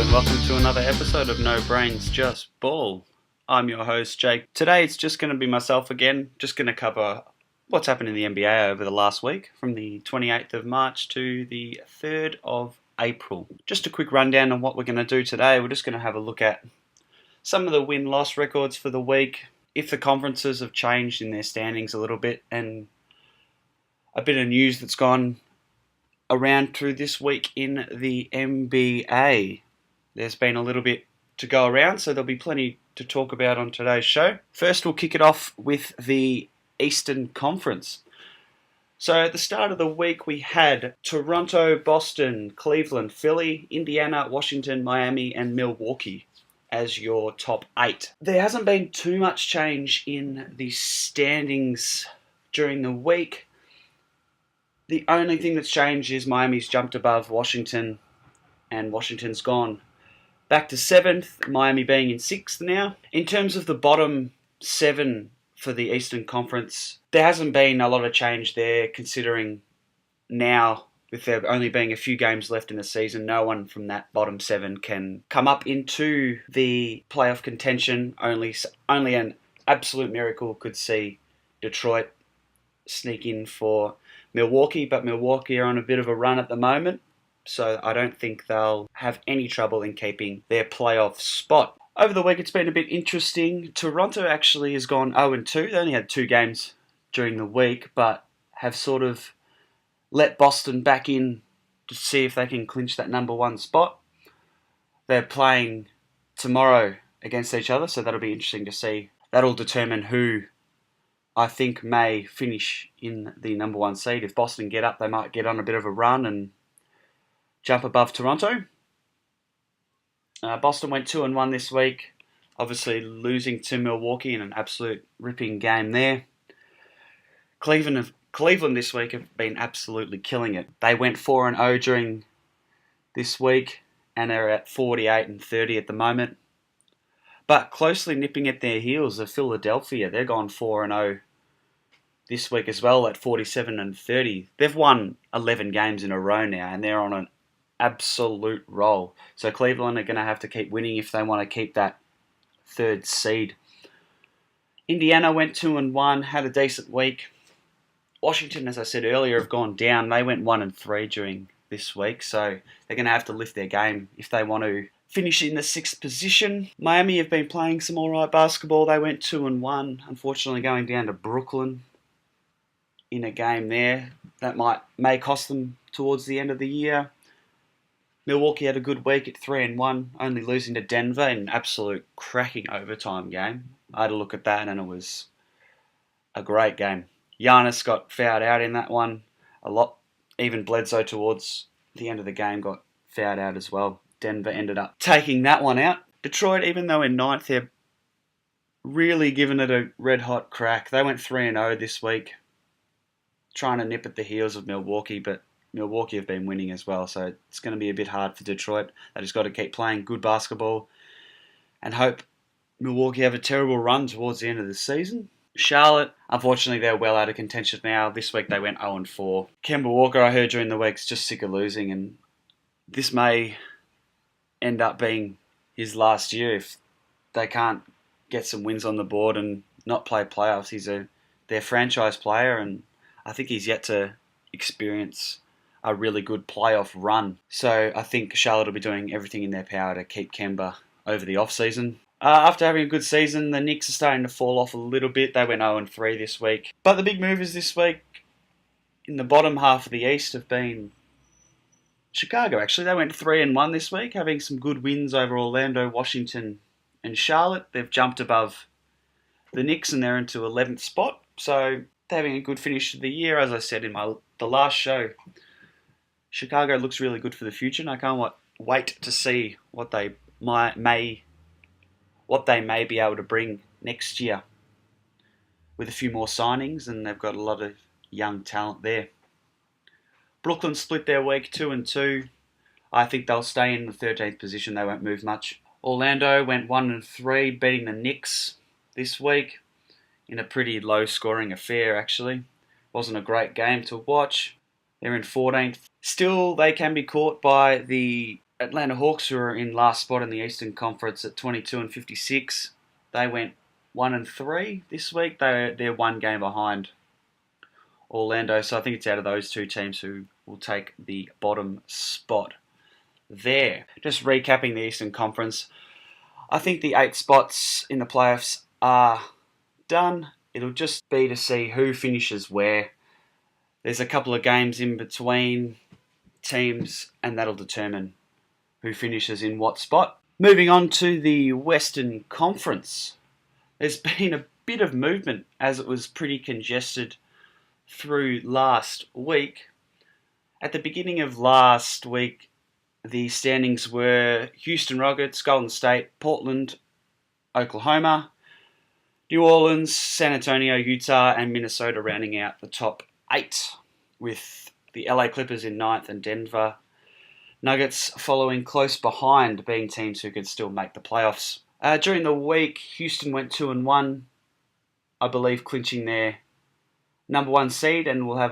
and welcome to another episode of No Brains Just Ball. I'm your host, Jake. Today it's just going to be myself again, just going to cover what's happened in the NBA over the last week, from the 28th of March to the 3rd of April. Just a quick rundown on what we're going to do today. We're just going to have a look at some of the win-loss records for the week, if the conferences have changed in their standings a little bit, and a bit of news that's gone around through this week in the NBA. There's been a little bit to go around, so there'll be plenty to talk about on today's show. First, we'll kick it off with the Eastern Conference. So at the start of the week, we had Toronto, Boston, Cleveland, Philly, Indiana, Washington, Miami, and Milwaukee as your top 8. There hasn't been too much change in the standings during the week. The only thing that's changed is Miami's jumped above Washington, and Washington's gone back to 7th, Miami being in 6th now. In terms of the bottom 7 for the Eastern Conference, there hasn't been a lot of change there, considering now, with there only being a few games left in the season, no one from that bottom 7 can come up into the playoff contention. Only an absolute miracle could see Detroit sneak in for Milwaukee, but Milwaukee are on a bit of a run at the moment, so I don't think they'll have any trouble in keeping their playoff spot. Over the week, it's been a bit interesting. Toronto actually has gone 0-2. They only had 2 games during the week, but have sort of let Boston back in to see if they can clinch that number 1 spot. They're playing tomorrow against each other, so that'll be interesting to see. That'll determine who I think may finish in the number 1 seed. If Boston get up, they might get on a bit of a run and jump above Toronto. Boston went 2-1 this week, obviously losing to Milwaukee in an absolute ripping game there. Cleveland this week have been absolutely killing it. They went 4-0 during this week, and they're at 48-30 at the moment. But closely nipping at their heels are Philadelphia. They're gone 4-0 this week as well at 47-30. They've won 11 games in a row now, and they're on an absolute roll. So Cleveland are going to have to keep winning if they want to keep that 3rd seed. Indiana went 2-1, had a decent week. Washington, as I said earlier, have gone down. They went 1-3 during this week, so they're going to have to lift their game if they want to finish in the 6th position. Miami have been playing some alright basketball. They went 2-1, unfortunately going down to Brooklyn in a game there. That may cost them towards the end of the year. Milwaukee had a good week at 3-1, only losing to Denver in an absolute cracking overtime game. I had a look at that and it was a great game. Giannis got fouled out in that one a lot. Even Bledsoe towards the end of the game got fouled out as well. Denver ended up taking that one out. Detroit, even though in 9th, they're really giving it a red-hot crack. They went 3-0 this week, trying to nip at the heels of Milwaukee, but Milwaukee have been winning as well, so it's going to be a bit hard for Detroit. They just got to keep playing good basketball and hope Milwaukee have a terrible run towards the end of the season. Charlotte, unfortunately, they're well out of contention now. This week they went 0-4. Kemba Walker, I heard during the week, is just sick of losing, and this may end up being his last year if they can't get some wins on the board and not play playoffs. He's their franchise player, and I think he's yet to experience a really good playoff run. So I think Charlotte will be doing everything in their power to keep Kemba over the off-season. After having a good season, the Knicks are starting to fall off a little bit. They went 0-3 this week. But the big movers this week in the bottom half of the East have been Chicago, actually. They went 3-1 this week, having some good wins over Orlando, Washington, and Charlotte. They've jumped above the Knicks and they're into 11th spot. So they're having a good finish to the year. As I said in the last show, Chicago looks really good for the future, and I can't wait to see what they may be able to bring next year with a few more signings, and they've got a lot of young talent there. Brooklyn split their week 2-2. I think they'll stay in the 13th position. They won't move much. Orlando went 1-3, beating the Knicks this week in a pretty low-scoring affair, actually. Wasn't a great game to watch. They're in 14th. Still, they can be caught by the Atlanta Hawks, who are in last spot in the Eastern Conference at 22-56, they went 1-3 this week. They're one game behind Orlando, so I think it's out of those two teams who will take the bottom spot there. Just recapping the Eastern Conference, I think the 8 spots in the playoffs are done. It'll just be to see who finishes where. There's a couple of games in between teams, and that'll determine who finishes in what spot. Moving on to the Western Conference. There's been a bit of movement as it was pretty congested through last week. At the beginning of last week, the standings were Houston Rockets, Golden State, Portland, Oklahoma, New Orleans, San Antonio, Utah, and Minnesota rounding out the top 8, with the LA Clippers in 9th and Denver Nuggets following close behind, being teams who could still make the playoffs. During the week, Houston went 2-1, I believe, clinching their number 1 seed, and will have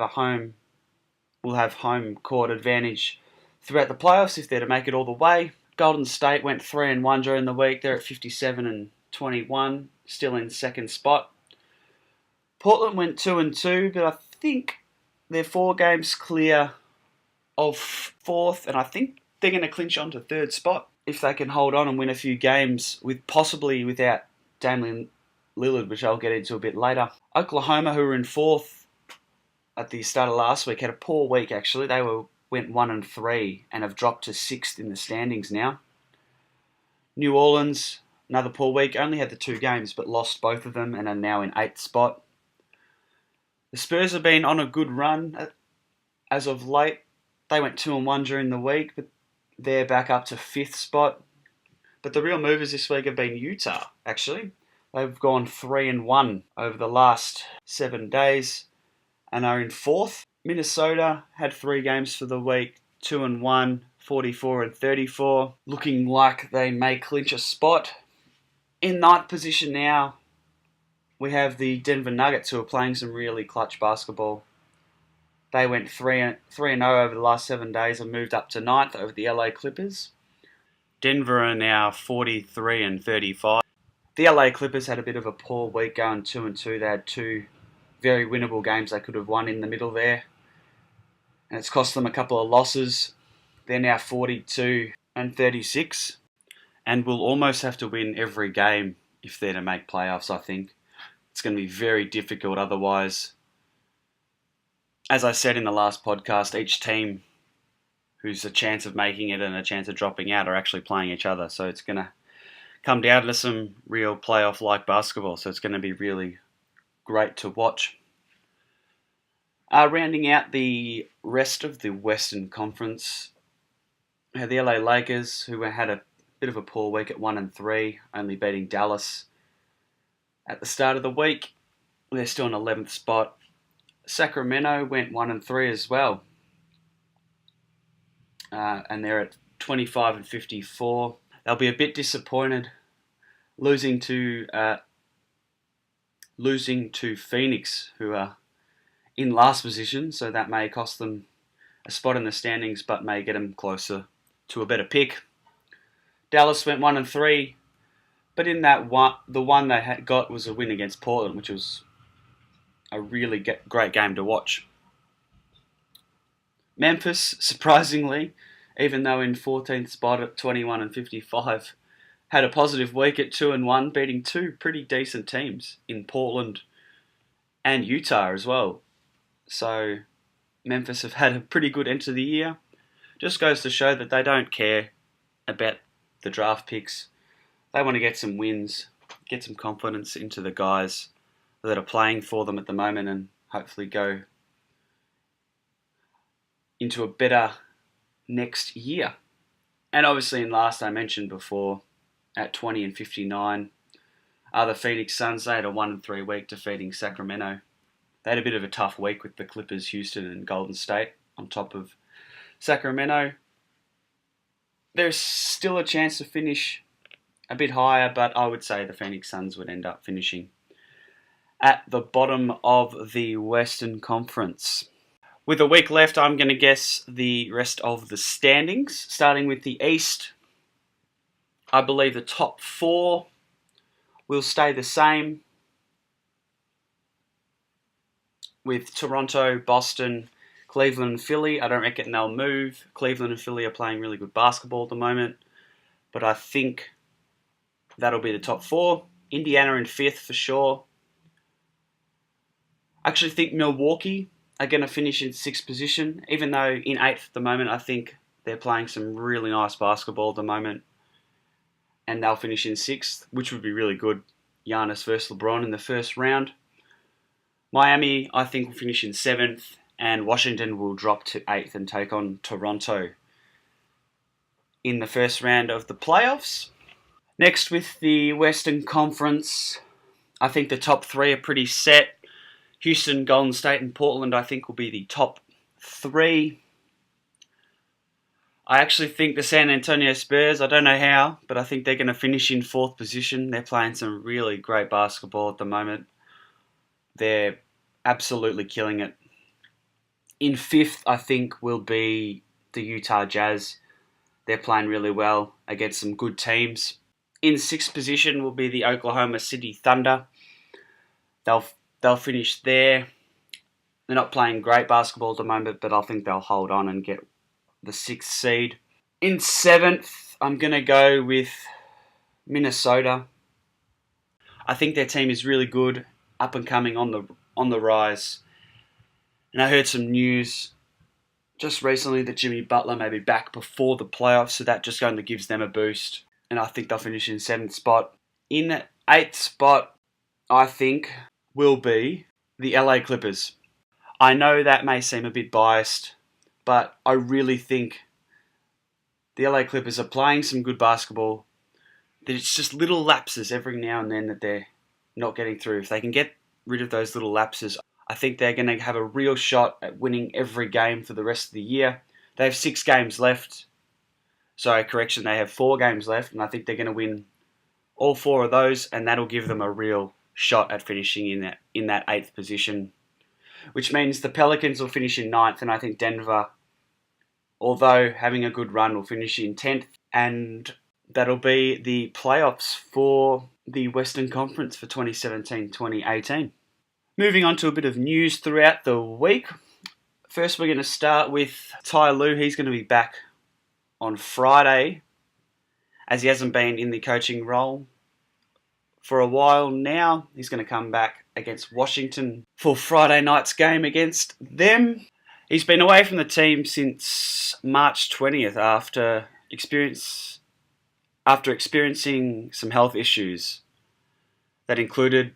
home court advantage throughout the playoffs if they're to make it all the way. Golden State went 3-1 during the week. They're at 57-21, still in second spot. Portland went 2-2, but I think they're 4 games clear of 4th, and I think they're going to clinch on to 3rd spot if they can hold on and win a few games, with possibly without Damian Lillard, which I'll get into a bit later. Oklahoma, who were in 4th at the start of last week, had a poor week actually. They went 1-3 and have dropped to 6th in the standings now. New Orleans, another poor week, only had the 2 games but lost both of them and are now in 8th spot. The Spurs have been on a good run as of late. They went 2-1 during the week, but they're back up to 5th spot. But the real movers this week have been Utah, actually. They've gone 3-1 over the last 7 days and are in 4th. Minnesota had 3 games for the week, 2-1, 44-34, looking like they may clinch a spot. In 9th position now, we have the Denver Nuggets, who are playing some really clutch basketball. They went 3-0 over the last 7 days and moved up to 9th over the LA Clippers. Denver are now 43-35. The LA Clippers had a bit of a poor week, going 2-2. They had 2 very winnable games they could have won in the middle there, and it's cost them a couple of losses. They're now 42-36 and will almost have to win every game if they're to make playoffs, I think. It's going to be very difficult otherwise. As I said in the last podcast, each team who's a chance of making it and a chance of dropping out are actually playing each other. So it's going to come down to some real playoff-like basketball. So it's going to be really great to watch. Rounding out the rest of the Western Conference, we had the LA Lakers, who had a bit of a poor week at 1-3, only beating Dallas at the start of the week. They're still in 11th spot. Sacramento went 1-3 as well, and they're at 25-54. They'll be a bit disappointed losing to Phoenix, who are in last position, so that may cost them a spot in the standings, but may get them closer to a better pick. Dallas went 1-3, but in that one, the one they got was a win against Portland, which was a really great game to watch. Memphis, surprisingly, even though in 14th spot at 21-55, had a positive week at 2-1, beating 2 pretty decent teams in Portland and Utah as well. So Memphis have had a pretty good end to the year. Just goes to show that they don't care about the draft picks. They want to get some wins, get some confidence into the guys that are playing for them at the moment, and hopefully go into a better next year. And obviously in last, I mentioned before, at 20-59, the Phoenix Suns. They had a 1-3 week defeating Sacramento. They had a bit of a tough week with the Clippers, Houston and Golden State on top of Sacramento. There's still a chance to finish a bit higher, but I would say the Phoenix Suns would end up finishing at the bottom of the Western Conference. With a week left, I'm going to guess the rest of the standings. Starting with the East, I believe the top 4 will stay the same, with Toronto, Boston, Cleveland and Philly. I don't reckon they'll move. Cleveland and Philly are playing really good basketball at the moment, but I think that'll be the top 4. Indiana in 5th for sure. I actually think Milwaukee are going to finish in 6th position, even though in 8th at the moment. I think they're playing some really nice basketball at the moment, and they'll finish in 6th, which would be really good. Giannis versus LeBron in the first round. Miami, I think, will finish in 7th, and Washington will drop to 8th and take on Toronto in the first round of the playoffs. Next, with the Western Conference, I think the top 3 are pretty set. Houston, Golden State, and Portland, I think, will be the top 3. I actually think the San Antonio Spurs, I don't know how, but I think they're going to finish in 4th position. They're playing some really great basketball at the moment. They're absolutely killing it. In 5th, I think, will be the Utah Jazz. They're playing really well against some good teams. In 6th position will be the Oklahoma City Thunder. They'll finish there. They're not playing great basketball at the moment, but I think they'll hold on and get the 6th seed. In 7th, I'm going to go with Minnesota. I think their team is really good, up and coming on the rise. And I heard some news just recently that Jimmy Butler may be back before the playoffs, so that just only gives them a boost. And I think they'll finish in 7th spot. In 8th spot, I think, will be the LA Clippers. I know that may seem a bit biased, but I really think the LA Clippers are playing some good basketball. There's just little lapses every now and then that they're not getting through. If they can get rid of those little lapses, I think they're going to have a real shot at winning every game for the rest of the year. They have 6 games left. Sorry, correction, they have 4 games left, and I think they're going to win all 4 of those, and that'll give them a real shot at finishing in that 8th position, which means the Pelicans will finish in 9th, and I think Denver, although having a good run, will finish in 10th, and that'll be the playoffs for the Western Conference for 2017-2018. Moving on to a bit of news throughout the week. First, we're going to start with Ty Lue. He's going to be back on Friday, as he hasn't been in the coaching role for a while now. He's going to come back against Washington for Friday night's game against them. He's been away from the team since March 20th after experiencing some health issues that included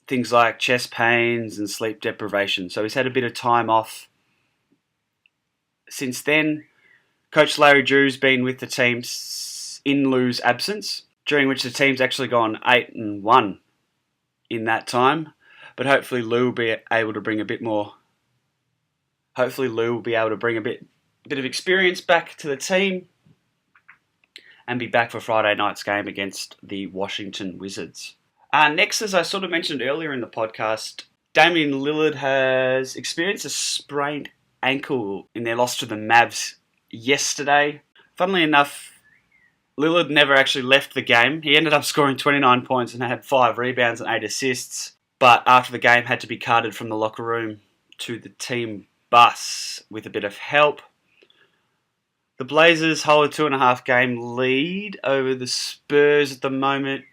things like chest pains and sleep deprivation. So he's had a bit of time off. Since then, Coach Larry Drew's been with the team in Lue's absence, during which the team's actually gone 8-1 in that time. But hopefully Lue will be able to bring a bit of experience back to the team and be back for Friday night's game against the Washington Wizards. Next, as I sort of mentioned earlier in the podcast, Damian Lillard has experienced a sprained ankle in their loss to the Mavs yesterday. Funnily enough, Lillard never actually left the game. He ended up scoring 29 points and had 5 rebounds and 8 assists, but after the game had to be carted from the locker room to the team bus with a bit of help. The Blazers hold a 2.5 game lead over the Spurs at the moment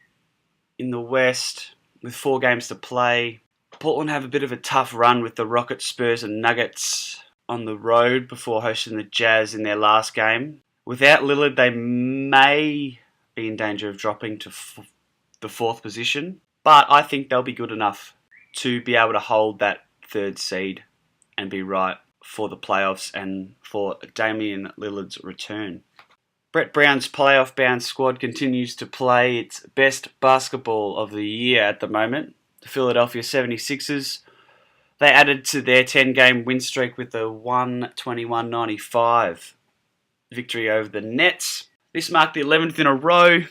in the West with 4 games to play. Portland have a bit of a tough run with the Rockets, Spurs and Nuggets on the road before hosting the Jazz in their last game. Without Lillard, they may be in danger of dropping to the 4th position, but I think they'll be good enough to be able to hold that 3rd seed and be right for the playoffs and for Damian Lillard's return. Brett Brown's playoff-bound squad continues to play its best basketball of the year at the moment. The Philadelphia 76ers, they added to their 10-game win streak with a 121-95 victory over the Nets. This marked the 11th in a row.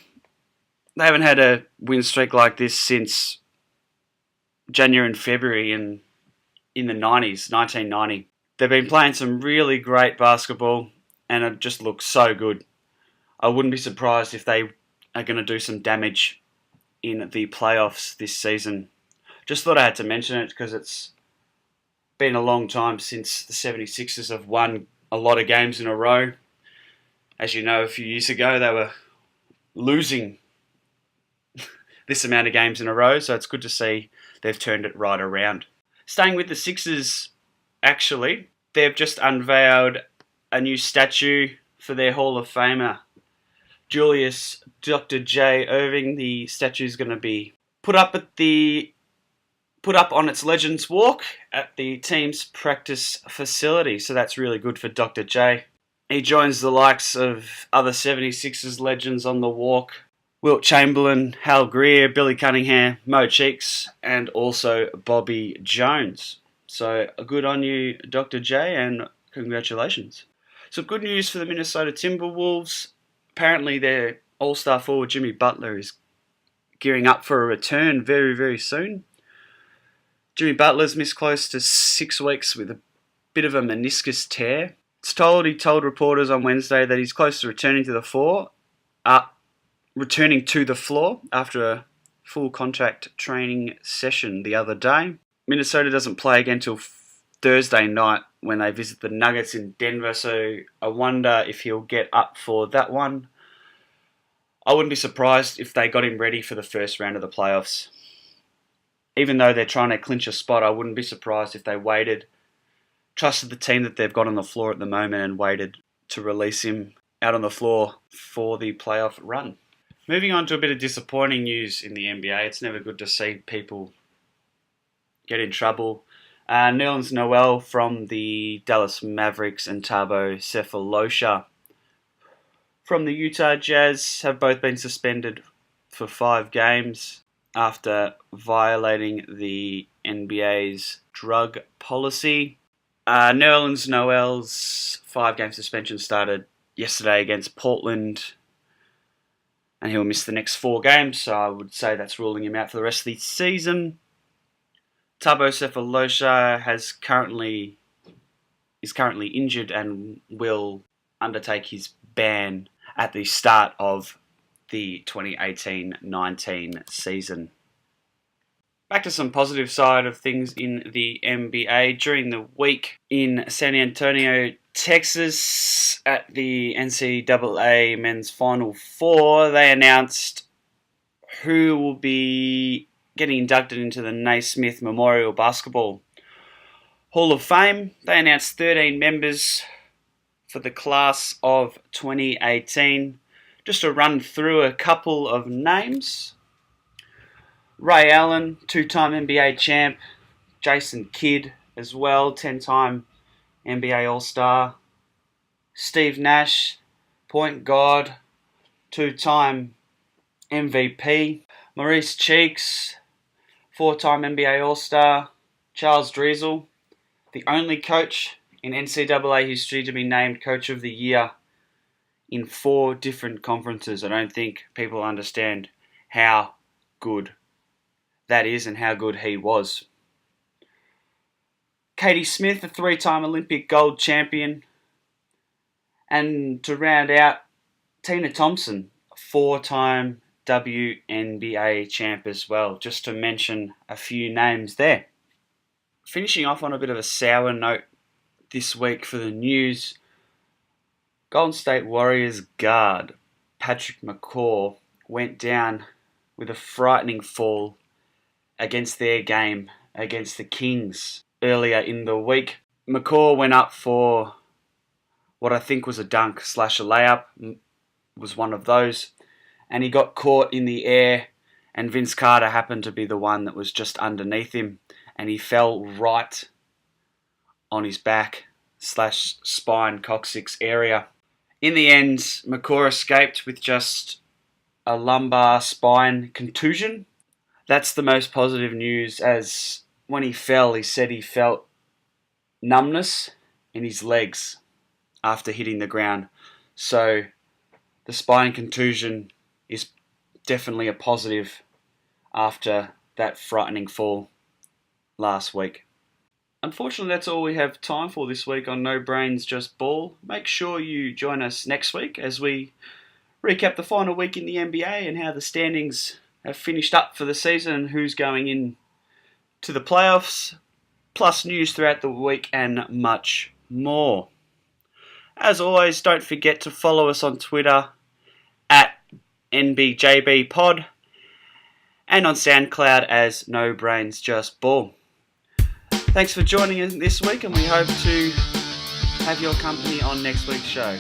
They haven't had a win streak like this since January and February in the 90s, 1990. They've been playing some really great basketball and it just looks so good. I wouldn't be surprised if they are going to do some damage in the playoffs this season. Just thought I had to mention it because it's been a long time since the 76ers have won a lot of games in a row. As you know, a few years ago they were losing this amount of games in a row, so it's good to see they've turned it right around. Staying with the Sixers, actually, they've just unveiled a new statue for their Hall of Famer, Julius Dr. J. Irving. The statue is going to be put up on its Legends Walk at the team's practice facility, so that's really good for Dr. J. He joins the likes of other 76ers legends on the walk: Wilt Chamberlain, Hal Greer, Billy Cunningham, Mo Cheeks, and also Bobby Jones. So good on you, Dr. J, and congratulations. Some good news for the Minnesota Timberwolves. Apparently their all-star forward Jimmy Butler is gearing up for a return very, very soon. Jimmy Butler's missed close to 6 weeks with a bit of a meniscus tear. He told reporters on Wednesday that he's close to returning to the floor after a full contact training session the other day. Minnesota doesn't play again until Thursday night when they visit the Nuggets in Denver, so I wonder if he'll get up for that one. I wouldn't be surprised if they got him ready for the first round of the playoffs. Even though they're trying to clinch a spot, I wouldn't be surprised if they trusted the team that they've got on the floor at the moment and waited to release him out on the floor for the playoff run. Moving on to a bit of disappointing news in the NBA. It's never good to see people get in trouble. Nerlens Noel from the Dallas Mavericks and Thabo Sefolosha from the Utah Jazz have both been suspended for 5 games after violating the NBA's drug policy. Nerlens Noel's 5-game suspension started yesterday against Portland, and he'll miss the next 4 games, so I would say that's ruling him out for the rest of the season. Thabo Sefolosha is currently injured and will undertake his ban at the start of the 2018-19 season. Back to some positive side of things in the NBA. During the week in San Antonio, Texas, at the NCAA Men's Final Four, they announced who will be getting inducted into the Naismith Memorial Basketball Hall of Fame. They announced 13 members for the class of 2018. Just to run through a couple of names: Ray Allen, 2-time NBA champ; Jason Kidd as well, 10-time NBA All-Star; Steve Nash, point guard, 2-time MVP; Maurice Cheeks, 4-time NBA All-Star; Charles Driesel, the only coach in NCAA history to be named Coach of the Year in 4 different conferences. I don't think people understand how good that is and how good he was. Katie Smith, a 3-time Olympic gold champion. And to round out, Tina Thompson, a 4-time WNBA champ as well, just to mention a few names there. Finishing off on a bit of a sour note this week for the news, Golden State Warriors guard Patrick McCaw went down with a frightening fall against their game against the Kings earlier in the week. McCaw went up for what I think was a dunk / a layup, was one of those, and he got caught in the air, and Vince Carter happened to be the one that was just underneath him, and he fell right on his back / spine coccyx area. In the end, McCaw escaped with just a lumbar spine contusion. That's the most positive news, as when he fell, he said he felt numbness in his legs after hitting the ground. So the spine contusion is definitely a positive after that frightening fall last week. unfortunately, that's all we have time for this week on No Brains Just Ball. Make sure you join us next week as we recap the final week in the NBA and how the standings have finished up for the season and who's going in to the playoffs, plus news throughout the week and much more. As always, don't forget to follow us on Twitter at NBJBpod and on SoundCloud as No Brains Just Ball. Thanks for joining us this week, and we hope to have your company on next week's show.